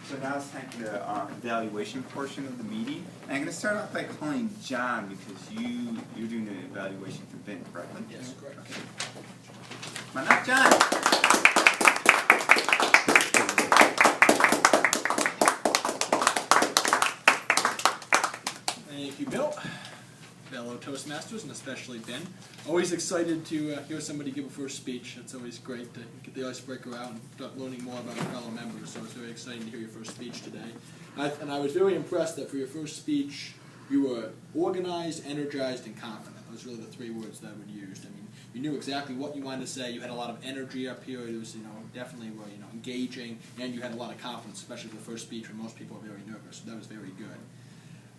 So now it's time for the evaluation portion of the meeting. And I'm going to start off by calling John because you're doing the evaluation for Ben, correctly? Yes, correct. Okay. Come on up, John. Thank you, Bill. Fellow Toastmasters, and especially Ben. Always excited to hear somebody give a first speech. It's always great to get the icebreaker out and start learning more about our fellow members. So it's very exciting to hear your first speech today. And I was very impressed that for your first speech, you were organized, energized, and confident. Those are really the three words that I would use. I mean, you knew exactly what you wanted to say. You had a lot of energy up here. It was, definitely engaging, and you had a lot of confidence, especially for the first speech when most people are very nervous. So that was very good.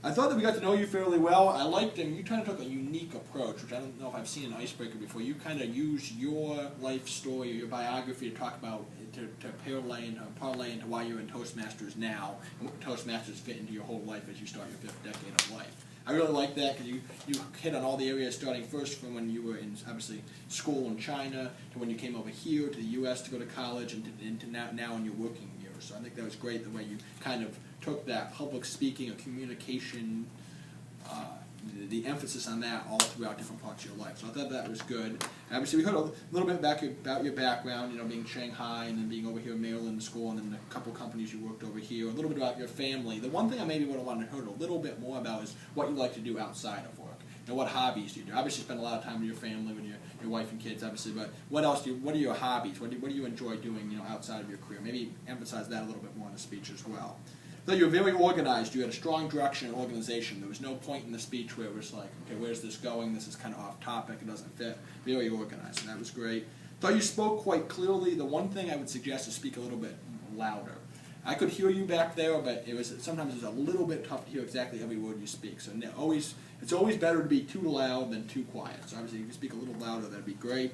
I thought that we got to know you fairly well. I liked him. You kind of took a unique approach, which I don't know if I've seen an icebreaker before. You kind of use your life story or your biography to talk about, to parlay into why you're in Toastmasters now, and what Toastmasters fit into your whole life as you start your fifth decade of life. I really like that because you hit on all the areas, starting first from when you were in, obviously, school in China, to when you came over here to the U.S. to go to college, and to now in your working years. So I think that was great the way you kind of took that public speaking or communication, the emphasis on that all throughout different parts of your life. So I thought that was good. Obviously, we heard a little bit about your background, being in Shanghai and then being over here in Maryland in school, and then a couple companies you worked over here. A little bit about your family. The one thing I maybe would have wanted to hear a little bit more about is what you like to do outside of work. What hobbies do you do? Obviously, you spend a lot of time with your family, with your wife and kids, obviously. But what else do you? What are your hobbies? What do you enjoy doing, outside of your career? Maybe emphasize that a little bit more in the speech as well. So you were very organized. You had a strong direction and organization. There was no point in the speech where it was like, okay, where's this going? This is kind of off topic. It doesn't fit. Very organized, and that was great. Thought you spoke quite clearly. The one thing I would suggest is speak a little bit louder. I could hear you back there, but sometimes it was a little bit tough to hear exactly every word you speak. So it's always better to be too loud than too quiet. So obviously, if you speak a little louder, that'd be great.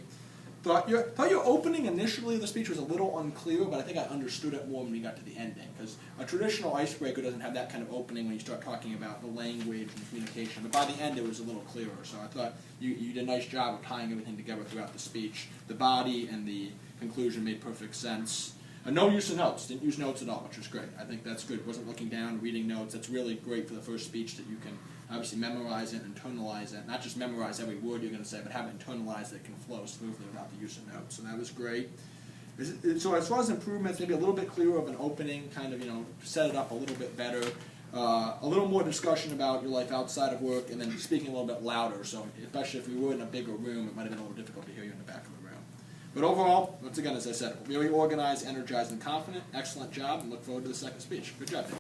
Thought your opening initially of the speech was a little unclear, but I think I understood it more when we got to the ending. Because a traditional icebreaker doesn't have that kind of opening when you start talking about the language and communication. But by the end, it was a little clearer. So I thought you did a nice job of tying everything together throughout the speech. The body and the conclusion made perfect sense. No use of notes. Didn't use notes at all, which was great. I think that's good. Wasn't looking down, reading notes. That's really great for the first speech, that you can obviously memorize it, internalize it. Not just memorize every word you're going to say, but have it internalized that can flow smoothly without the use of notes. So that was great. So as far as improvements, maybe a little bit clearer of an opening, kind of, set it up a little bit better. A little more discussion about your life outside of work, and then speaking a little bit louder. So especially if we were in a bigger room, it might have been a little difficult to hear you in the back of the room. But overall, once again, as I said, very organized, energized, and confident. Excellent job, and look forward to the second speech. Good job.